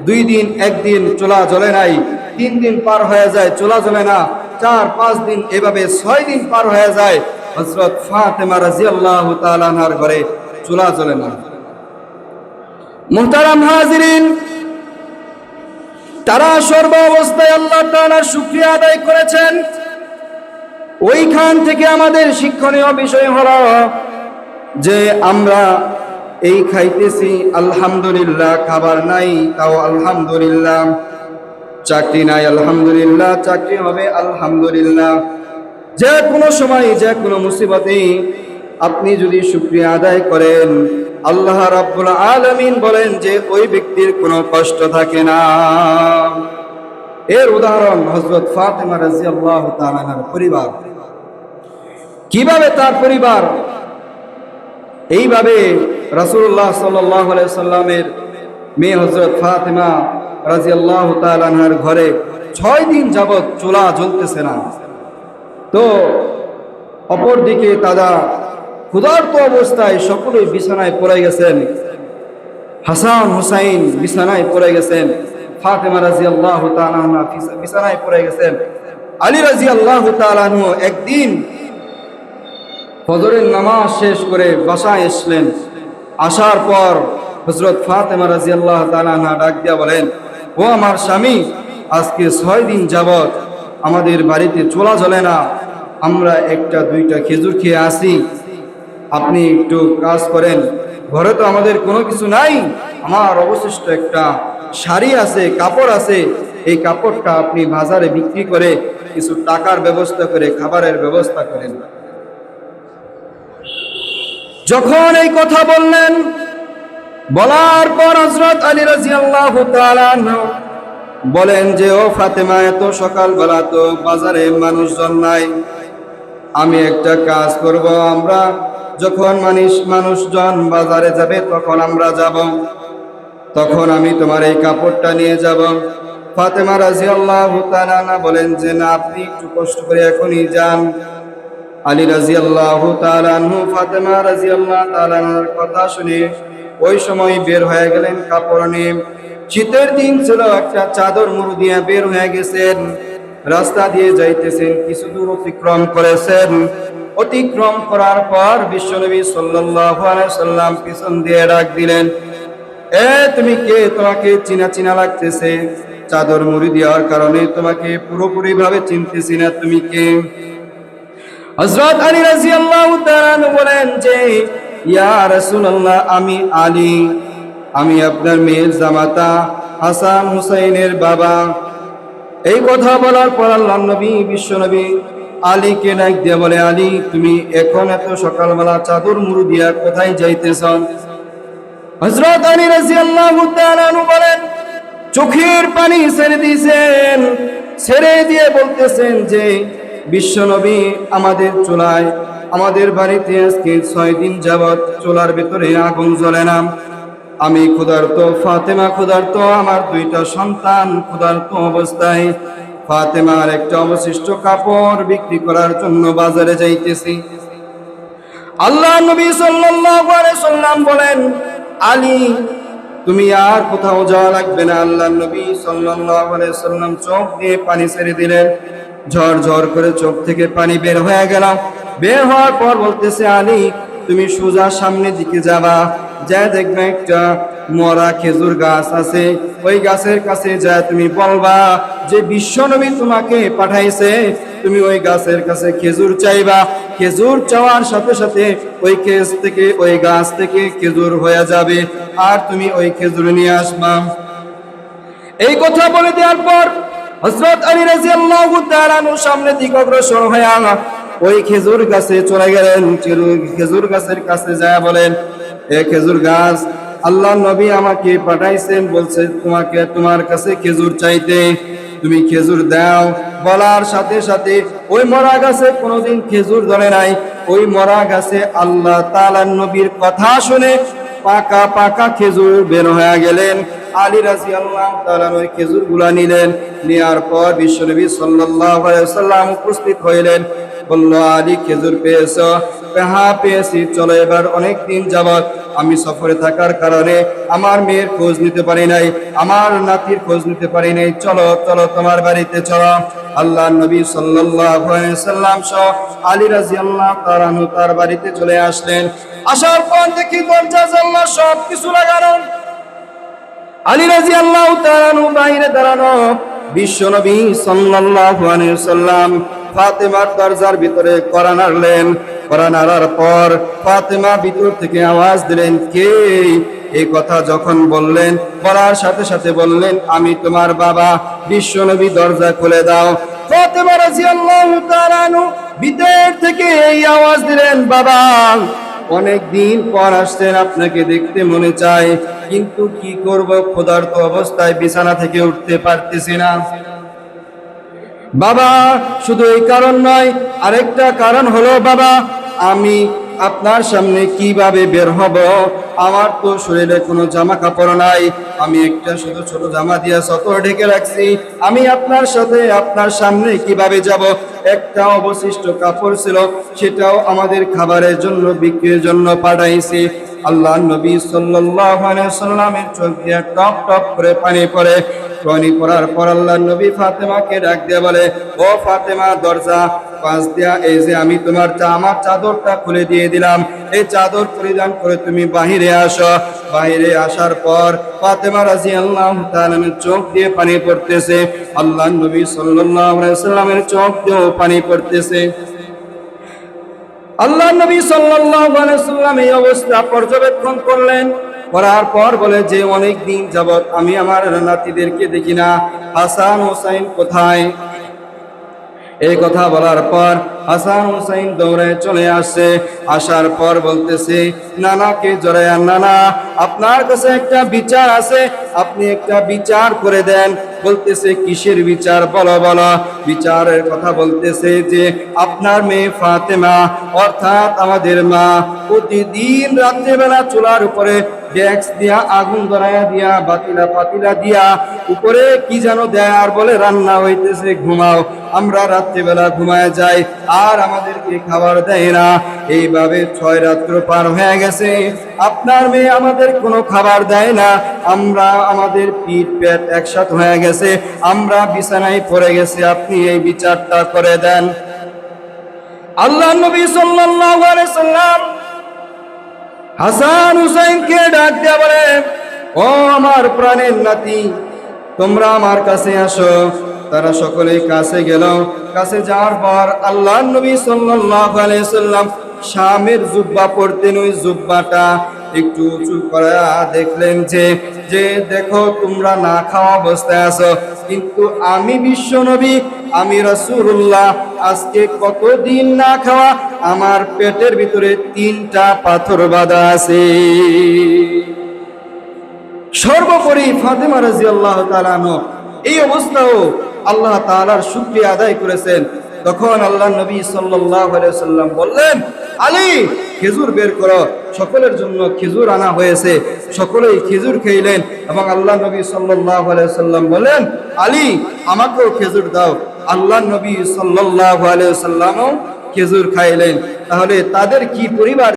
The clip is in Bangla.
2 দিন 1 দিন চুলা জ্বলে নাই, 3 দিন পার হয়ে যায় চুলা জ্বলে না, 4-5 দিন, এভাবে 6 দিন পার হয়ে যায়, হযরত ফাতেমা রাদিয়াল্লাহু তাআলা আনহার ঘরে চুলা জ্বলে না। মুহতারাম হাজিরিন, তারা সর্ব অবস্থায় আল্লাহ তাআলার শুকরিয়া আদায় করেছেন। ওইখান থেকে আমাদের শিক্ষণীয় বিষয় হলো যে আমরা এই খাইতেছি আলহামদুলিল্লাহ, খাবার নাই তাও আলহামদুলিল্লাহ, চাকরি নাই আলহামদুলিল্লাহ, চাকরি হবে আলহামদুলিল্লাহ। যে কোনো সময় যে কোনো মুসিবতে আপনি যদি শুকরিয়া আদায় করেন, আল্লাহ রাব্বুল আলামিন বলেন যে ওই ব্যক্তির কোনো কষ্ট থাকে না। এর উদাহরণ হযরত ফাতেমা রাদিয়াল্লাহু তাআলা আনহার পরিবার। কিভাবে তার পরিবার এইভাবে রাসূলুল্লাহ সাল্লাল্লাহু আলাইহি সাল্লামের মেয়ে হযরত ফাতেমা রাদিয়াল্লাহু তাআলা আনহার ঘরে 6 দিন যাবত চুলা জ্বলতেছে না। তো অপরদিকে তারা ক্ষুধার্ত অবস্থায় সকলেই বিছানায় পড়ে গেছেন। হাসান হুসাইন বিছানায় পড়ে গেছেন, ফাতেমা রাদিয়াল্লাহু তাআলা আনহা বিছানায় পড়ে গেছেন। আলী রাদিয়াল্লাহু তাআলা আনহু একদিন ফজরের নামাজ শেষ করে বাসায় আসলেন। আসার পর হযরত ফাতেমা রাদিয়াল্লাহু তাআলা আনহা ডাক দিয়া বলেন, ও আমার স্বামী, আজকে 6 দিন যাবত আমাদের বাড়িতে চুলা জ্বলে না, আমরা 1-2টা খেজুর খেয়ে আসি, আপনি একটু কাজ করেন, ঘরে তো আমাদের কোনো কিছু নাই, আমার অবশিষ্ট একটা শাড়ি আছে, কাপড় আছে, এই কাপড়টা আপনি বাজারে বিক্রি করে কিছু টাকার ব্যবস্থা করে খাবারের ব্যবস্থা করেন। যখন এই কথা বললেন, বলার পর হযরত আলী রাদিয়াল্লাহু তাআলা আনহু বলেন যে, ও ফাতেমা, এত সকালবেলা তো বাজারে মানুষজন নাই, আমি একটা কাজ করব, আমরা যখন মানুষজন বাজারে যাবে তখন আমরা যাব, তখন আমি তোমার এই কাপড়টা নিয়ে যাব। ফাতেমা রাদিয়াল্লাহু তাআলা আনহা বলেন যে, না, আপনি একটু কষ্ট করে এখনই যান। আলী রাদিয়াল্লাহু তাআলা আনহু ফাতেমা রাদিয়াল্লাহু তাআলা আনহার কথা শুনে ওই সময় বের হয়ে গেলেন কাপড় নিয়ে। শীতের দিন ছিল, একটা চাদর মুড়ি দিয়ে বের হয়ে গেছেন, রাস্তা দিয়ে যাইতেছেন, কিছু দূর অতিক্রম করেছেন। অতিক্রম করার পর বিশ্বনবী সাল্লাল্লাহু আলাইহি সাল্লাম পিছন দিয়ে ডাক দিলেন, এ তুমি কে? তোমাকে চিনা চিনা লাগতেছে, চাদর মুড়ি দেওয়ার কারণে তোমাকে পুরোপুরি ভাবে চিনতেছি না, তুমি কে? হযরত আলী রাদিয়াল্লাহু তাআলা বলেন যে, ইয়া রাসূলুল্লাহ, আমি আলী, আমি আপনার মেয়ের জামাতা হাসান হুসাইনের বাবা। এই কথা বলার পর আল্লাহর নবী বিশ্বনবী আলীকে ডাক দিয়ে বলে, আলী, তুমি এখন এত সকালবেলা চাদর মুড়ি দিয়া কোথায় যাইতেছ? হযরত আলী রাদিয়াল্লাহু তাআলা বলেন, চোখের পানি ছেড়ে দিয়েছেন, ছেড়ে দিয়ে বলতেছেন যে, বিশ্বনবী, আমাদের চুলায়, আমাদের বাড়িতে আজকে 6 দিন যাবত চুলার ভিতরে আগুন জ্বলে না, আমি ক্ষুধার্ত, ফাতেমা ক্ষুধার্ত, আমার 2টা সন্তান ক্ষুধার্ত অবস্থায় ফাতেমার একটা অবশিষ্ট কাপড় বিক্রি করার জন্য বাজারে যাইতেছি। আল্লাহ নবী সাল্লাল্লাহু আলাইহি সাল্লাম বলেন, আলী, তুমি আর কোথাও যাওয়া লাগবে না। আল্লাহ নবী সাল্লাল্লাহু আলাইহি সাল্লাম চোখ দিয়ে পানি ছেড়ে দিলেন, ঝরঝর করে চোখ থেকে পানি বের হয়ে গেল। বের হওয়ার পর বলতেছে, আলী, তুমি সোজা সামনের দিকে যাবা, যা দেখবে একটা মরা খেজুর গাছ আছে, ওই গাছের কাছে যা তুমি বলবা যে বিশ্বনবী তোমাকে পাঠাইছে, তুমি ওই গাছের কাছে খেজুর চাইবা, খেজুর চাওয়ার সাথে সাথে ওই গাছ থেকে খেজুর হয়ে যাবে, আর তুমি ওই খেজুর নিয়ে আসবা। এই কথা বলে দেওয়ার পর হযরত আলী রাদিয়াল্লাহু তাআলা সামনের দিকে অগ্রসর হয়ে ওই খেজুর গাছে চলে গেলেন। খেজুর গাছের কাছে যায় বলেন, এ খেজুর গাছ, আল্লাহর নবী আমাকে পাঠাইছেন, বলছে তোমার কাছে খেজুর চাইতে, তুমি খেজুর দাও। বলার সাথে সাথে ওই মরা গাছে কোনোদিন খেজুর ধরে নাই, ওই মরা গাছে আল্লাহ তাআলার নবীর কথা শুনে পাকা পাকা খেজুর বের হয়ে গেলেন। আলী রাদিয়াল্লাহু তাআলা ওই খেজুরগুলা নিলেন, নেয়ার পর বিশ্বনবী সাল্লাল্লাহু আলাইহি ওয়াসাল্লাম উপস্থিত হইলেন। বলল, আলী খেজুর পেয়েছো? হ্যাঁ পেয়েছি। চলো, এবার অনেক দিন যাবত আমি সফরে থাকার কারণে আমার মেয়ের খোঁজ নিতে পারি নাই, আমার নাতির খোঁজ নিতে পারি নাই। চলো চলো, তোমার বাড়িতে চলো। আল্লাহ নবী সাল্লাল্লাহু আলাইহি সাল্লাম সহ আলী রাদিয়াল্লাহু তাআলা আনহু তার বাড়িতে চলে আসলেন। আসার পর দেখি দরজা জানলা সব কিছু লাগানো। আলী রাদিয়াল্লাহু তাআলা আনহু বাইরে দাঁড়ানো। বিশ্বনবী সাল্লাল্লাহু আলাইহি সাল্লাম ফাতেমার দরজার ভিতরে কড়া নাড়লেন। কড়া নাড়ার পর ফাতেমা ভিতর থেকে আওয়াজ দিলেন, কে? এই কথা যখন বললেন, বলার সাথে সাথে বললেন, আমি তোমার বাবা। বিশ্বনবী দরজা খুলে দাও। ফাতেমা রাদিয়াল্লাহু তাআলা আনহু ভিতর থেকে এই আওয়াজ দিলেন, বাবা, অনেক দিন পর আসছেন, আপনাকে দেখতে মনে চায়, কিন্তু কি করব, ক্ষুধার্ত অবস্থায় বিছানা থেকে উঠতে পারতেছি না। বাবা, শুধু এই কারণ নয়, আরেকটা কারণ হলো বাবা, আমি আপনার সামনে কিভাবে বের হব? আমার তো শরীরে কোনো জামা কাপড় নাই, আমি একটা শুধু ছোট জামা দিয়ে সতর ঢেকে রাখছি, আমি আপনার সাথে আপনার সামনে কিভাবে যাব? একটা অবশিষ্ট কাপড় ছিল, সেটাও আমাদের খাবারের জন্য, বিক্রির জন্য পাঠাইছি। আল্লাহ নবী সাল্লাল্লাহু আলাইহি সাল্লামের চোখ দিয়ে টপ টপ করে পানি পড়ে। পানি পড়ার পর আল্লাহ নবী ফাতেমাকে ডাক দিয়ে বলে, ও ফাতেমা, দরজা পাশ দিয়া এই যে আমি তোমার আমার চাদরটা খুলে দিয়ে দিলাম, এই চাদর পরিধান করে তুমি বাহিরে আসো। বাহিরে আসার পর ফাতেমা রাদিয়াল্লাহু তাআলা চোখ দিয়ে পানি পড়তেছে। আল্লাহ নবী সাল্লাল্লাহু আলাইহি সাল্লামের চোখ দিয়েও পানি পড়তেছে। আল্লাহ নবী সাল্লাল্লাহু আলাইহি সাল্লাম এই অবস্থা পর্যবেক্ষণ করলেন। করার পর বলে যে, অনেক দিন যাবত আমি আমার নাতিদেরকে দেখি না, হাসান হোসাইন কোথায়? এই কথা বলার পর হাসান হোসাইন দৌড়ে চলে আসছে। আসার পর বলতেছে, নানাকে জড়ায়া, নানা, আপনার কাছে একটা বিচার আছে, আপনি একটা বিচার করে দেন। বলতেছে, কিসের বিচার? বলো বলো। বিচারের কথা বলতেছে যে, আপনার মেয়ে ফাতেমা, অর্থাৎ আমাদের মা, প্রতিদিন রাত্রেবেলা চুলার উপরে ডেক্স দিয়া আগুন ধরাইয়া দিয়া পাতিলা দিয়া উপরে কি যেন দেয়, আর বলে রান্না হইতেছে, ঘুমাও। আমরা রাত্রিবেলা ঘুমায় যাই, আর আমাদেরকে খাবার দেয় না। এইভাবে 6 রাত্র পার হয়ে গেছে, আপনার মেয়ে আমাদের কোনো খাবার দেয় না। আমরা, আমাদের পিঠ পেট একসাথে হয়ে গেছে, আমরা বিছানায় পড়ে গেছি, আপনি এই বিচারটা করে দেন। আল্লাহ নবী সাল্লাল্লাহু আলাইহি সাল্লাম হাসান হুসাইনকে ডাক দিয়ে বলে, ও আমার প্রাণের নাতি, তোমরা আমার কাছে আসো। তারা সকলেই কাছে গেল। কাছে যাওয়ার পর আল্লাহ নবী সাল্লাল্লাহু আলাইহি সাল্লাম শামের জুব্বা পরতেন। ওই জুব্বাটা একটু উঁচু করে দেখলেন যে দেখো, তোমরা না খাওয়া অবস্থায় আছো, কিন্তু আমি বিশ্ব নবী, আমি রাসূলুল্লাহ, আজকে কতদিন না খাওয়া, আমার পেটের ভিতরে 3টা পাথর বাঁধা আছে। সর্বোপরি ফাতেমা রাদিয়াল্লাহু তাআলা এই অবস্থাও আল্লাহ তাআলার শুকরিয়া আদায় করেছেন। তখন আল্লাহ নবী সাল্লাল্লাহু আলাইহি সাল্লাম বললেন, আলী, খেজুর বের করো। সকলের জন্য খেজুর আনা হয়েছে। সকলেই খেজুর খেলেন এবং আল্লাহ নবী সাল্লাল্লাহু আলাইহি সাল্লাম বললেন, আলী, আমাকেও খেজুর দাও। আল্লাহ নবী সাল্লাল্লাহু আলাইহি সাল্লামও খেজুর খাইলেন। তাহলে তাদের কি পরিবার